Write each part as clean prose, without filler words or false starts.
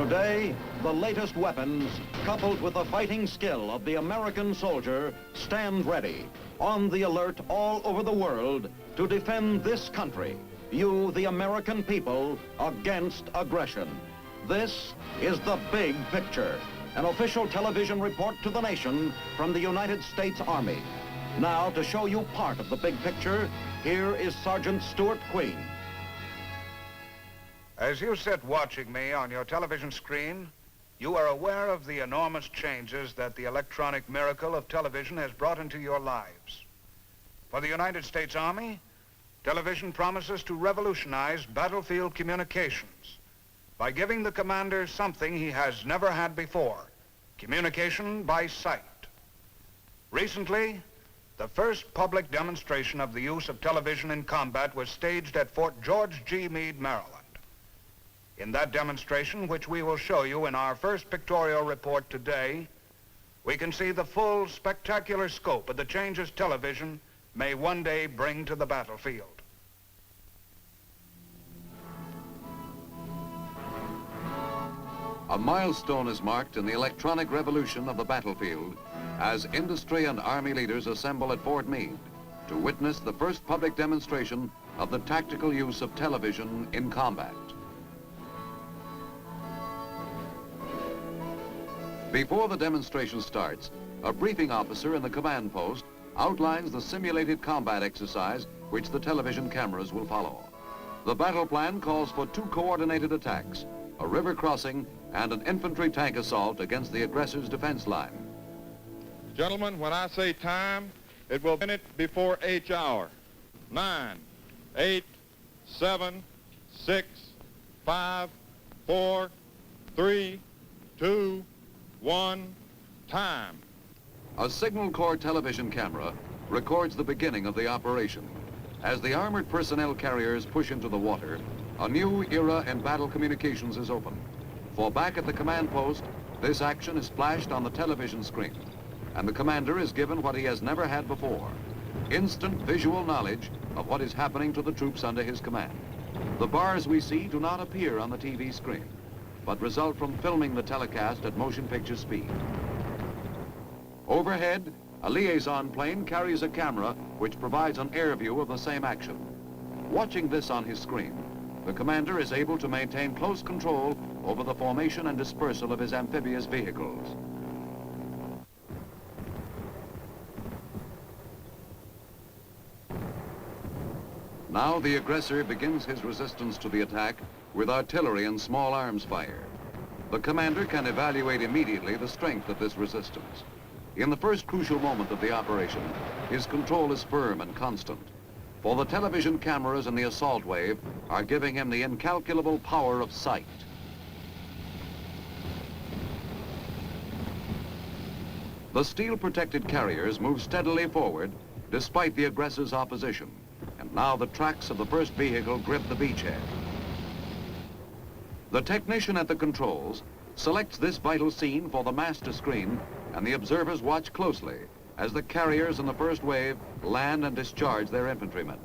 Today, the latest weapons, coupled with the fighting skill of the American soldier, stand ready, on the alert all over the world to defend this country, you, the American people, against aggression. This is The Big Picture, an official television report to the nation from the United States Army. Now, to show you part of the big picture, here is Sergeant Stuart Queen. As you sit watching me on your television screen, you are aware of the enormous changes that the electronic miracle of television has brought into your lives. For the United States Army, television promises to revolutionize battlefield communications by giving the commander something he has never had before, communication by sight. Recently, the first public demonstration of the use of television in combat was staged at Fort George G. Meade, Maryland. In that demonstration, which we will show you in our first pictorial report today, we can see the full spectacular scope of the changes television may one day bring to the battlefield. A milestone is marked in the electronic revolution of the battlefield as industry and Army leaders assemble at Fort Meade to witness the first public demonstration of the tactical use of television in combat. Before the demonstration starts, a briefing officer in the command post outlines the simulated combat exercise which the television cameras will follow. The battle plan calls for 2 coordinated attacks, a river crossing and an infantry tank assault against the aggressor's defense line. Gentlemen, when I say time, it will be a minute before H hour. 9, 8, 7, 6, 5, 4, 3, 2, 1, time. A Signal Corps television camera records the beginning of the operation. As the armored personnel carriers push into the water, a new era in battle communications is opened. For back at the command post, this action is flashed on the television screen, and the commander is given what he has never had before: instant visual knowledge of what is happening to the troops under his command. The bars we see do not appear on the TV screen, but result from filming the telecast at motion picture speed. Overhead, a liaison plane carries a camera which provides an air view of the same action. Watching this on his screen, the commander is able to maintain close control over the formation and dispersal of his amphibious vehicles. Now the aggressor begins his resistance to the attack with artillery and small arms fire. The commander can evaluate immediately the strength of this resistance. In the first crucial moment of the operation, his control is firm and constant, for the television cameras in the assault wave are giving him the incalculable power of sight. The steel-protected carriers move steadily forward despite the aggressor's opposition, and now the tracks of the first vehicle grip the beachhead. The technician at the controls selects this vital scene for the master screen, and the observers watch closely as the carriers in the first wave land and discharge their infantrymen.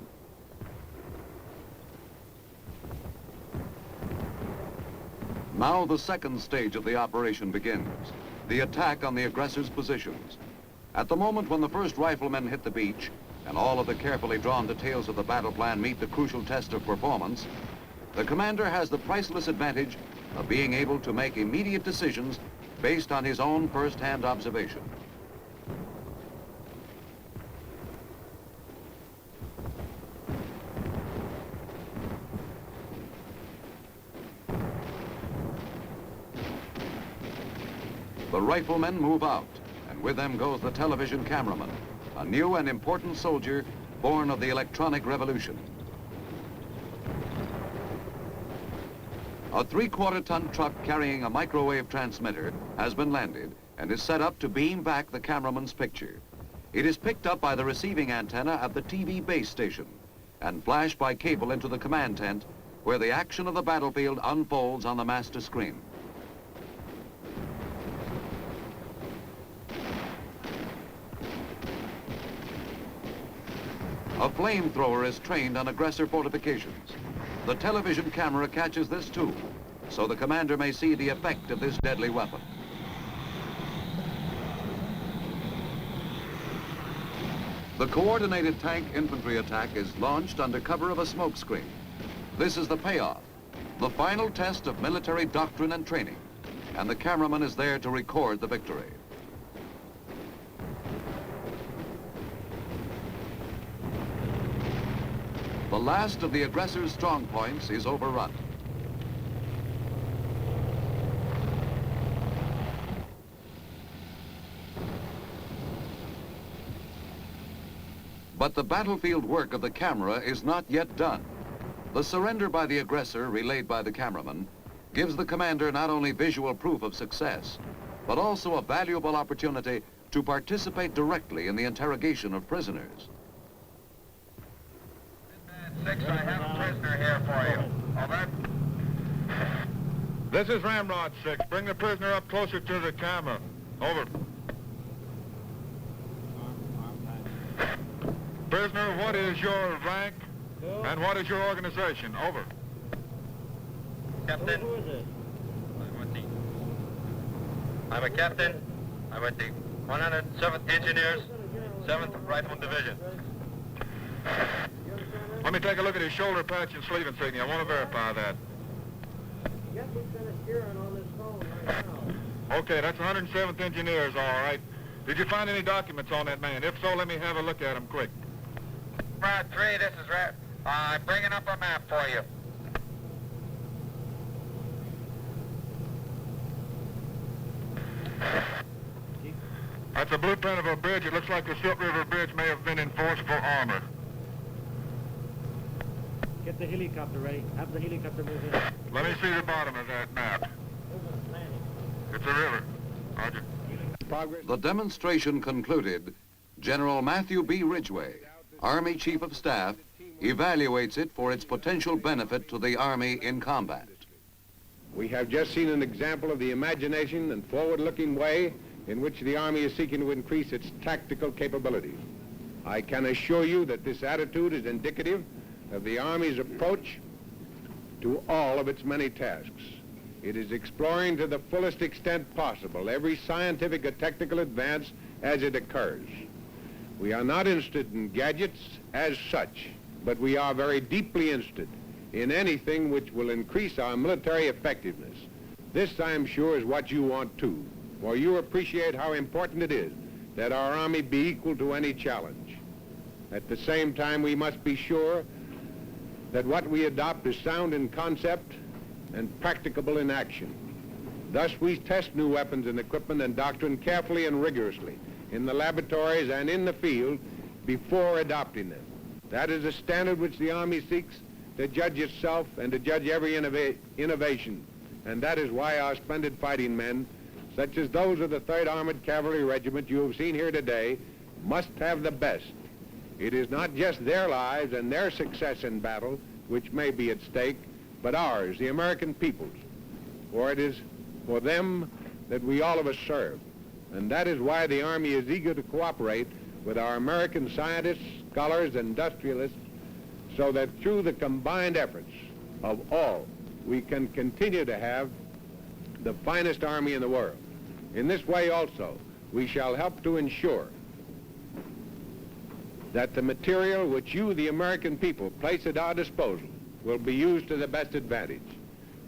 Now the second stage of the operation begins, the attack on the aggressor's positions. At the moment when the first riflemen hit the beach, and all of the carefully drawn details of the battle plan meet the crucial test of performance, the commander has the priceless advantage of being able to make immediate decisions based on his own first-hand observation. The riflemen move out, and with them goes the television cameraman, a new and important soldier born of the electronic revolution. A 3/4-ton truck carrying a microwave transmitter has been landed and is set up to beam back the cameraman's picture. It is picked up by the receiving antenna at the TV base station and flashed by cable into the command tent, where the action of the battlefield unfolds on the master screen. A flamethrower is trained on aggressor fortifications. The television camera catches this too so the commander may see the effect of this deadly weapon. The coordinated tank infantry attack is launched under cover of a smoke screen. This is the payoff, the final test of military doctrine and training, and the cameraman is there to record the victory. The last of the aggressor's strong points is overrun. But the battlefield work of the camera is not yet done. The surrender by the aggressor, relayed by the cameraman, gives the commander not only visual proof of success, but also a valuable opportunity to participate directly in the interrogation of prisoners. 6, I have a prisoner here for you. Over. This is Ramrod 6. Bring the prisoner up closer to the camera. Over. Prisoner, what is your rank and what is your organization? Over. Captain. Who is it? I'm a captain. I'm with the 107th Engineers, 7th Rifle Division. Let me take a look at his shoulder patch and sleeve insignia. I want to verify that. Yes, he's got a steering on this phone right now. Okay, that's 107th Engineers, all right. Did you find any documents on that man? If so, let me have a look at them quick. Rod 3, this is Rat. I'm bringing up a map for you. That's a blueprint of a bridge. It looks like the Silk River Bridge may have been enforced for armor. Get the helicopter ready. Have the helicopter move in. Let me see the bottom of that map. It's a river. Roger. The demonstration concluded, General Matthew B. Ridgway, Army Chief of Staff, evaluates it for its potential benefit to the Army in combat. We have just seen an example of the imagination and forward-looking way in which the Army is seeking to increase its tactical capabilities. I can assure you that this attitude is indicative of the Army's approach to all of its many tasks. It is exploring to the fullest extent possible every scientific or technical advance as it occurs. We are not interested in gadgets as such, but we are very deeply interested in anything which will increase our military effectiveness. This, I am sure, is what you want too, for you appreciate how important it is that our Army be equal to any challenge. At the same time, we must be sure that what we adopt is sound in concept and practicable in action. Thus, we test new weapons and equipment and doctrine carefully and rigorously in the laboratories and in the field before adopting them. That is a standard which the Army seeks to judge itself and to judge every innovation. And that is why our splendid fighting men, such as those of the 3rd Armored Cavalry Regiment you have seen here today, must have the best. It is not just their lives and their success in battle which may be at stake, but ours, the American people's. For it is for them that we all of us serve. And that is why the Army is eager to cooperate with our American scientists, scholars, and industrialists, so that through the combined efforts of all, we can continue to have the finest Army in the world. In this way also, we shall help to ensure that the material which you, the American people, place at our disposal will be used to the best advantage.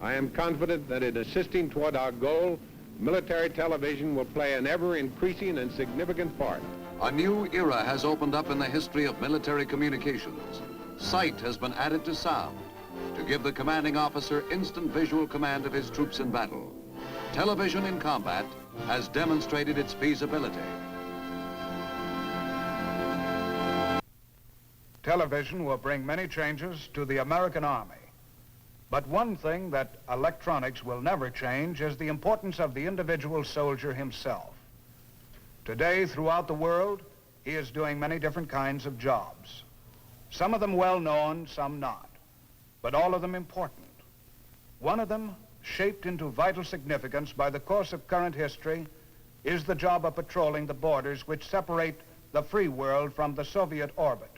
I am confident that in assisting toward our goal, military television will play an ever-increasing and significant part. A new era has opened up in the history of military communications. Sight has been added to sound to give the commanding officer instant visual command of his troops in battle. Television in combat has demonstrated its feasibility. Television will bring many changes to the American Army. But one thing that electronics will never change is the importance of the individual soldier himself. Today, throughout the world, he is doing many different kinds of jobs. Some of them well-known, some not, but all of them important. One of them, shaped into vital significance by the course of current history, is the job of patrolling the borders which separate the free world from the Soviet orbit.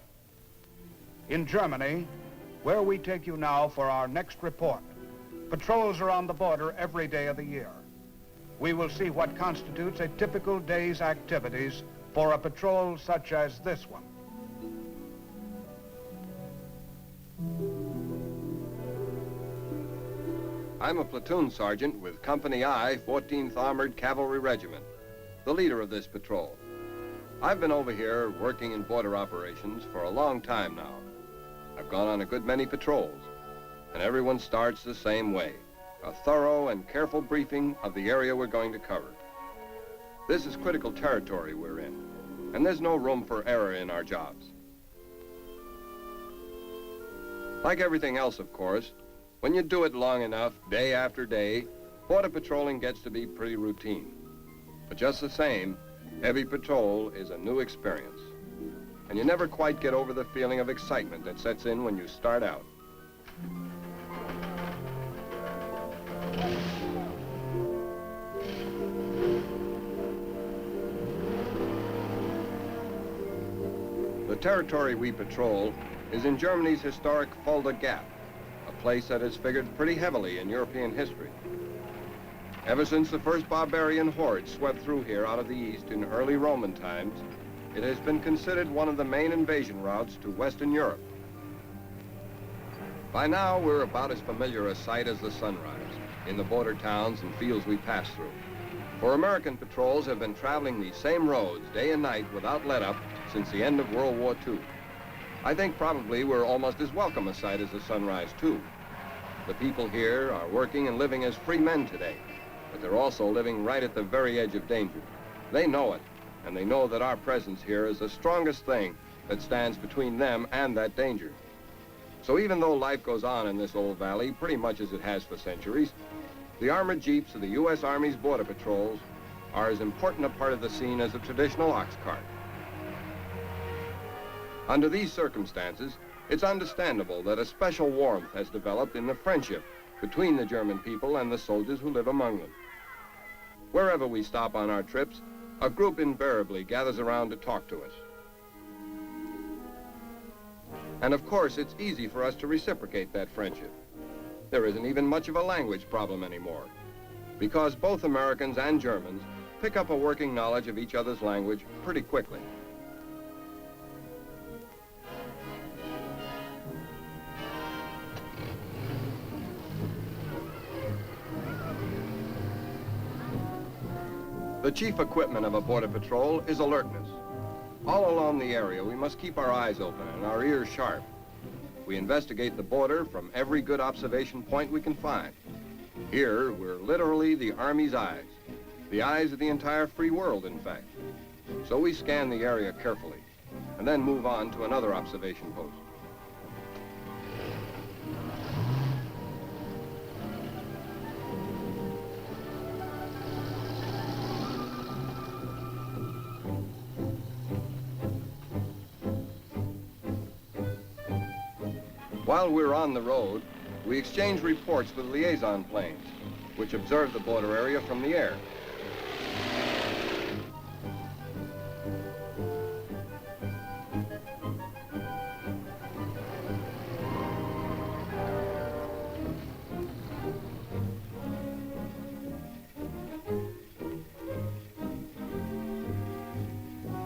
In Germany, where we take you now for our next report, Patrols are on the border every day of the year. We will see what constitutes a typical day's activities for a patrol such as this one. I'm a platoon sergeant with Company I, 14th Armored Cavalry Regiment, the leader of this patrol. I've been over here working in border operations for a long time now. I've gone on a good many patrols, and everyone starts the same way, a thorough and careful briefing of the area we're going to cover. This is critical territory we're in, and there's no room for error in our jobs. Like everything else, of course, when you do it long enough, day after day, border patrolling gets to be pretty routine. But just the same, heavy patrol is a new experience. And you never quite get over the feeling of excitement that sets in when you start out. The territory we patrol is in Germany's historic Fulda Gap, a place that has figured pretty heavily in European history. Ever since the first barbarian hordes swept through here out of the east in early Roman times, it has been considered one of the main invasion routes to Western Europe. By now, we're about as familiar a sight as the sunrise in the border towns and fields we pass through. For American patrols have been traveling these same roads day and night without let-up since the end of World War II. I think probably we're almost as welcome a sight as the sunrise, too. The people here are working and living as free men today, but they're also living right at the very edge of danger. They know it, and they know that our presence here is the strongest thing that stands between them and that danger. So even though life goes on in this old valley pretty much as it has for centuries, the armored jeeps of the U.S. Army's border patrols are as important a part of the scene as a traditional ox cart. Under these circumstances, it's understandable that a special warmth has developed in the friendship between the German people and the soldiers who live among them. Wherever we stop on our trips, a group invariably gathers around to talk to us. And of course, it's easy for us to reciprocate that friendship. There isn't even much of a language problem anymore, because both Americans and Germans pick up a working knowledge of each other's language pretty quickly. The chief equipment of a border patrol is alertness. All along the area, we must keep our eyes open and our ears sharp. We investigate the border from every good observation point we can find. Here, we're literally the Army's eyes. The eyes of the entire free world, in fact. So we scan the area carefully, and then move on to another observation post. While we're on the road, we exchange reports with liaison planes, which observe the border area from the air.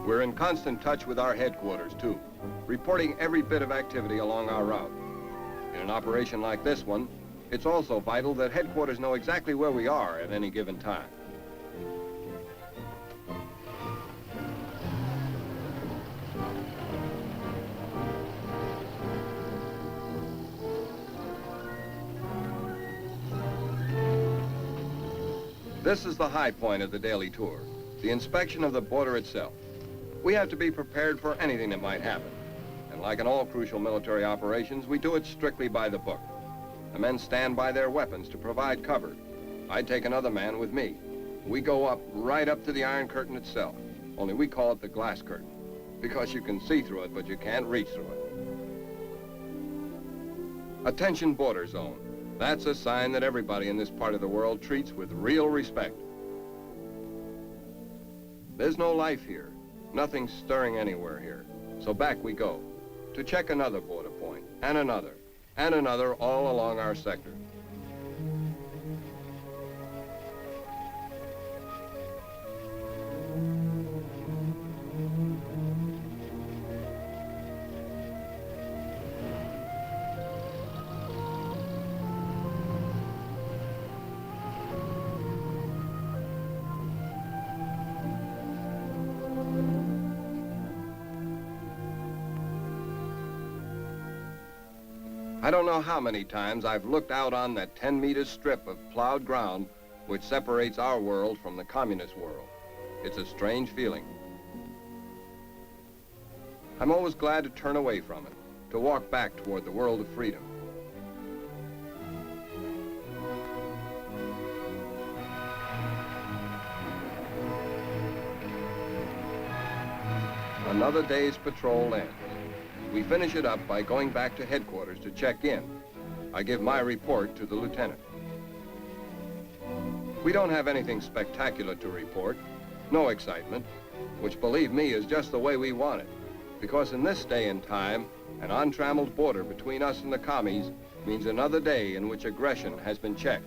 We're in constant touch with our headquarters, too, reporting every bit of activity along our route. In an operation like this one, it's also vital that headquarters know exactly where we are at any given time. This is the high point of the daily tour, the inspection of the border itself. We have to be prepared for anything that might happen. And like in all crucial military operations, we do it strictly by the book. The men stand by their weapons to provide cover. I take another man with me. We go up, right up to the Iron Curtain itself, only we call it the glass curtain, because you can see through it, but you can't reach through it. Attention border zone. That's a sign that everybody in this part of the world treats with real respect. There's no life here, nothing stirring anywhere here, so back we go, to check another border point, and another all along our sector. I don't know how many times I've looked out on that 10-meter strip of plowed ground which separates our world from the communist world. It's a strange feeling. I'm always glad to turn away from it, to walk back toward the world of freedom. Another day's patrol ends. We finish it up by going back to headquarters to check in. I give my report to the lieutenant. We don't have anything spectacular to report, no excitement, which, believe me, is just the way we want it. Because in this day and time, an untrammeled border between us and the commies means another day in which aggression has been checked.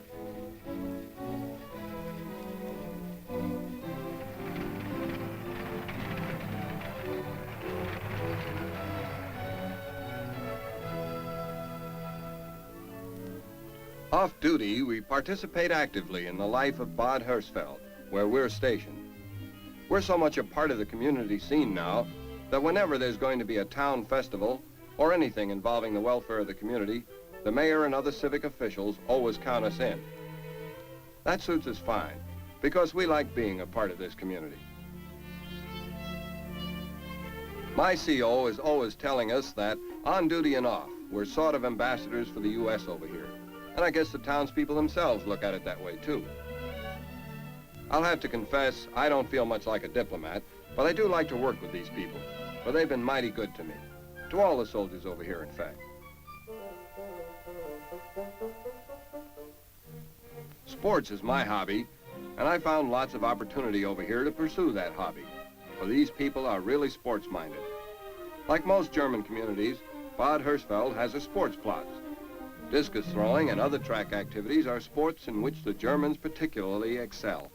Off duty, we participate actively in the life of Bad Hersfeld, where we're stationed. We're so much a part of the community scene now that whenever there's going to be a town festival or anything involving the welfare of the community, the mayor and other civic officials always count us in. That suits us fine, because we like being a part of this community. My CO is always telling us that on duty and off, we're sort of ambassadors for the U.S. over here. And I guess the townspeople themselves look at it that way, too. I'll have to confess, I don't feel much like a diplomat, but I do like to work with these people, for they've been mighty good to me. To all the soldiers over here, in fact. Sports is my hobby, and I found lots of opportunity over here to pursue that hobby, for these people are really sports-minded. Like most German communities, Bad Hersfeld has a sports plot. Discus throwing and other track activities are sports in which the Germans particularly excel.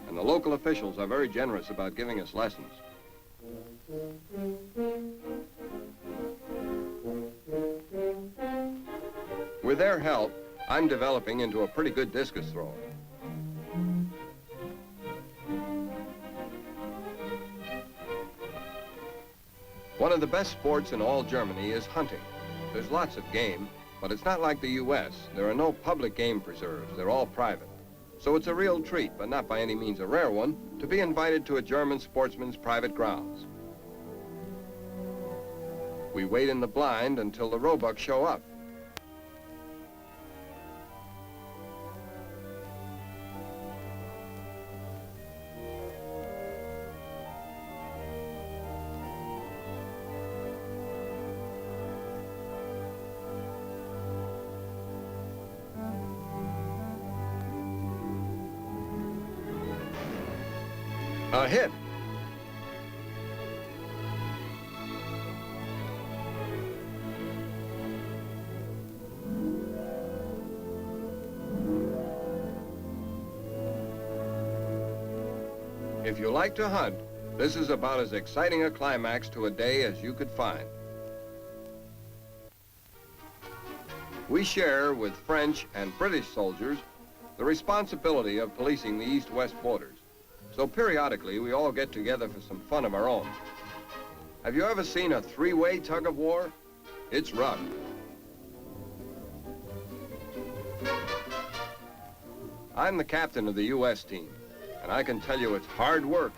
And the local officials are very generous about giving us lessons. With their help, I'm developing into a pretty good discus thrower. One of the best sports in all Germany is hunting. There's lots of game, but it's not like the U.S. There are no public game preserves. They're all private. So it's a real treat, but not by any means a rare one, to be invited to a German sportsman's private grounds. We wait in the blind until the roebucks show up. A hit. If you like to hunt, this is about as exciting a climax to a day as you could find. We share with French and British soldiers the responsibility of policing the east-west borders. So periodically, we all get together for some fun of our own. Have you ever seen a three-way tug of war? It's rough. I'm the captain of the U.S. team, and I can tell you it's hard work.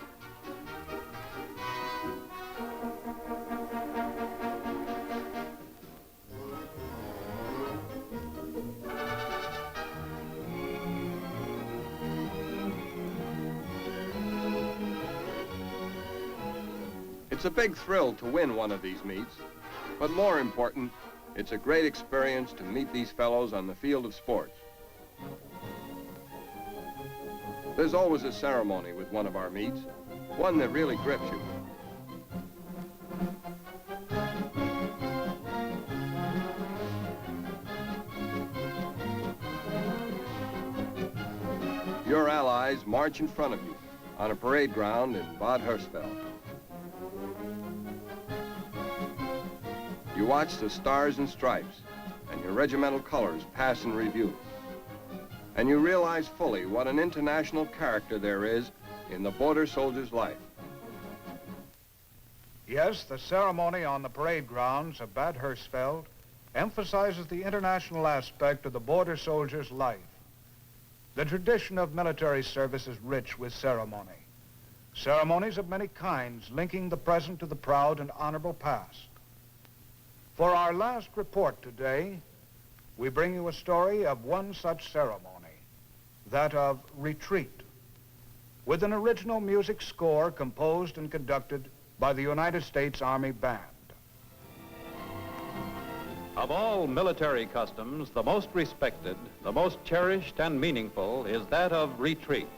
It's a big thrill to win one of these meets, but more important, it's a great experience to meet these fellows on the field of sports. There's always a ceremony with one of our meets, one that really grips you. Your allies march in front of you on a parade ground in Bad Hersfeld. You watch the stars and stripes and your regimental colors pass in review. And you realize fully what an international character there is in the border soldier's life. Yes, the ceremony on the parade grounds of Bad Hersfeld emphasizes the international aspect of the border soldier's life. The tradition of military service is rich with ceremony. Ceremonies of many kinds linking the present to the proud and honorable past. For our last report today, we bring you a story of one such ceremony, that of retreat, with an original music score composed and conducted by the United States Army Band. Of all military customs, the most respected, the most cherished and meaningful is that of retreat.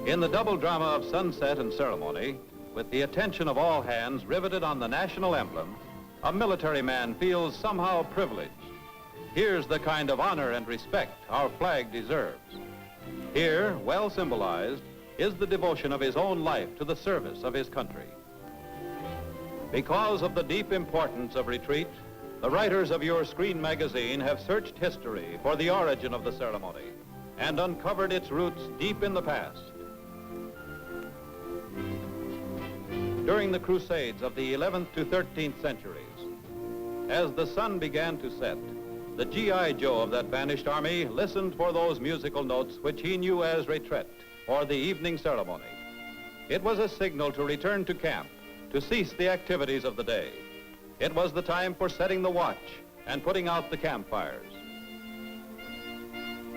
In the double drama of sunset and ceremony, with the attention of all hands riveted on the national emblem, a military man feels somehow privileged. Here's the kind of honor and respect our flag deserves. Here, well symbolized, is the devotion of his own life to the service of his country. Because of the deep importance of retreat, the writers of your screen magazine have searched history for the origin of the ceremony and uncovered its roots deep in the past. During the Crusades of the 11th to 13th centuries, as the sun began to set, the G.I. Joe of that vanished army listened for those musical notes which he knew as retraite, or the evening ceremony. It was a signal to return to camp, to cease the activities of the day. It was the time for setting the watch and putting out the campfires.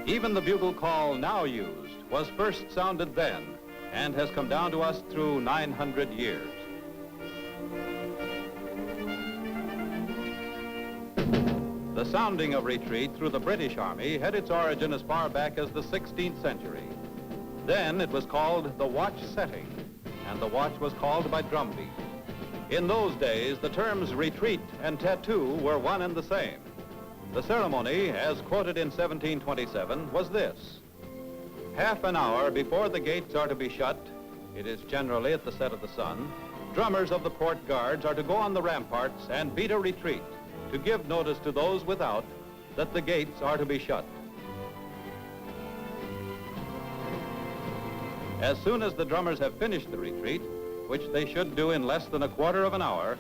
Even the bugle call now used was first sounded then and has come down to us through 900 years. The sounding of retreat through the British Army had its origin as far back as the 16th century. Then it was called the watch setting, and the watch was called by drumbeat. In those days, the terms retreat and tattoo were one and the same. The ceremony, as quoted in 1727, was this: half an hour before the gates are to be shut, it is generally at the set of the sun, drummers of the port guards are to go on the ramparts and beat a retreat to give notice to those without that the gates are to be shut. As soon as the drummers have finished the retreat, which they should do in less than a quarter of an hour,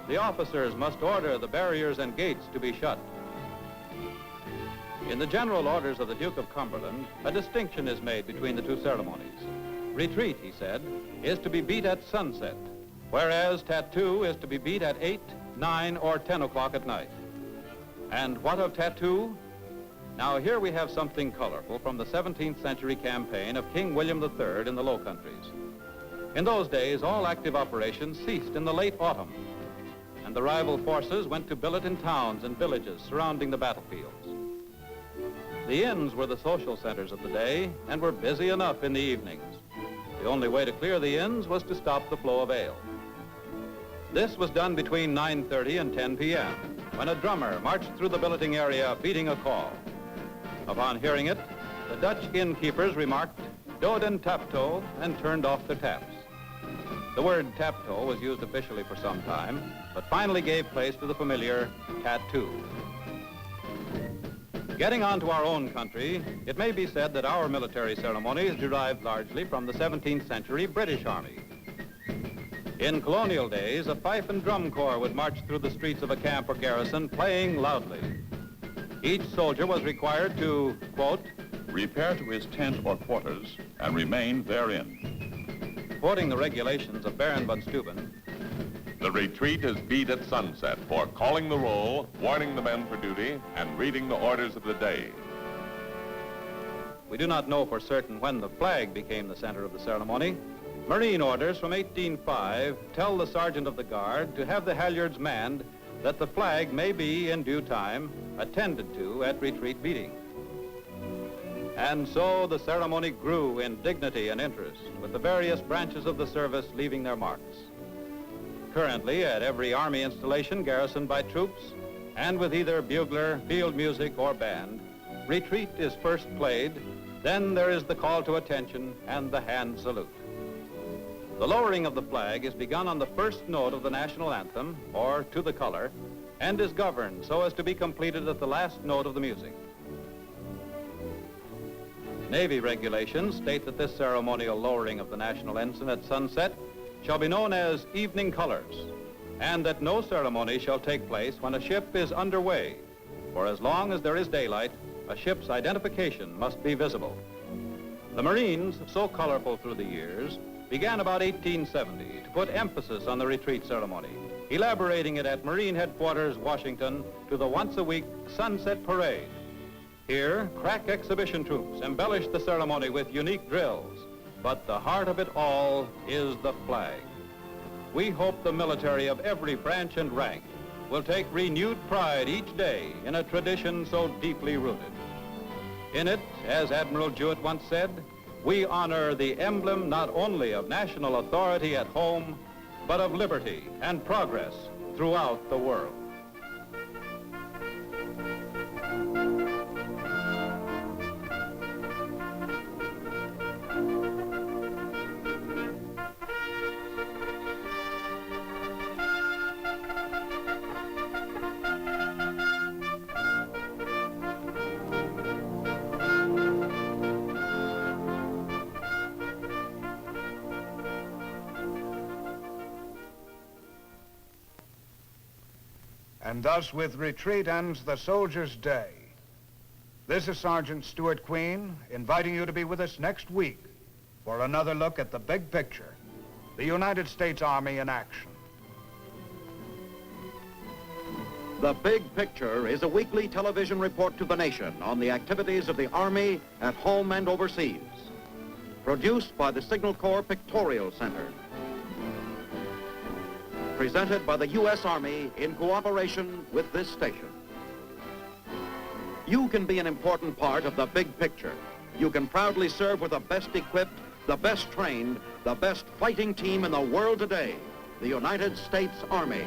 the officers must order the barriers and gates to be shut. In the general orders of the Duke of Cumberland, a distinction is made between the two ceremonies. Retreat, he said, is to be beat at sunset, whereas tattoo is to be beat at 8, 9, or 10 o'clock at night. And what of tattoo? Now here we have something colorful from the 17th century campaign of King William III in the Low Countries. In those days, all active operations ceased in the late autumn, and the rival forces went to billet in towns and villages surrounding the battlefields. The inns were the social centers of the day and were busy enough in the evenings. The only way to clear the inns was to stop the flow of ale. This was done between 9:30 and 10 p.m., when a drummer marched through the billeting area beating a call. Upon hearing it, the Dutch innkeepers remarked, "Doden tapto," and turned off their taps. The word tapto was used officially for some time, but finally gave place to the familiar tattoo. Getting on to our own country, it may be said that our military ceremony is derived largely from the 17th century British Army. In colonial days, a fife and drum corps would march through the streets of a camp or garrison playing loudly. Each soldier was required to, quote, repair to his tent or quarters and remain therein. Quoting the regulations of Baron von Steuben, the retreat is beat at sunset for calling the roll, warning the men for duty, and reading the orders of the day. We do not know for certain when the flag became the center of the ceremony. Marine orders from 1805 tell the sergeant of the guard to have the halyards manned that the flag may be, in due time, attended to at retreat beating. And so the ceremony grew in dignity and interest, with the various branches of the service leaving their marks. Currently, at every Army installation garrisoned by troops, and with either bugler, field music, or band, retreat is first played, then there is the call to attention and the hand salute. The lowering of the flag is begun on the first note of the national anthem, or to the color, and is governed so as to be completed at the last note of the music. Navy regulations state that this ceremonial lowering of the national ensign at sunset shall be known as evening colors, and that no ceremony shall take place when a ship is underway. For as long as there is daylight, a ship's identification must be visible. The Marines, so colorful through the years, began about 1870 to put emphasis on the retreat ceremony, elaborating it at Marine Headquarters, Washington, to the once-a-week Sunset Parade. Here, crack exhibition troops embellish the ceremony with unique drills, but the heart of it all is the flag. We hope the military of every branch and rank will take renewed pride each day in a tradition so deeply rooted. In it, as Admiral Jewett once said, we honor the emblem not only of national authority at home, but of liberty and progress throughout the world. And thus with retreat ends the soldier's day. This is Sergeant Stuart Queen inviting you to be with us next week for another look at the big picture, the United States Army in action. The Big Picture is a weekly television report to the nation on the activities of the Army at home and overseas. Produced by the Signal Corps Pictorial Center. Presented by the U.S. Army in cooperation with this station. You can be an important part of the big picture. You can proudly serve with the best equipped, the best trained, the best fighting team in the world today, the United States Army.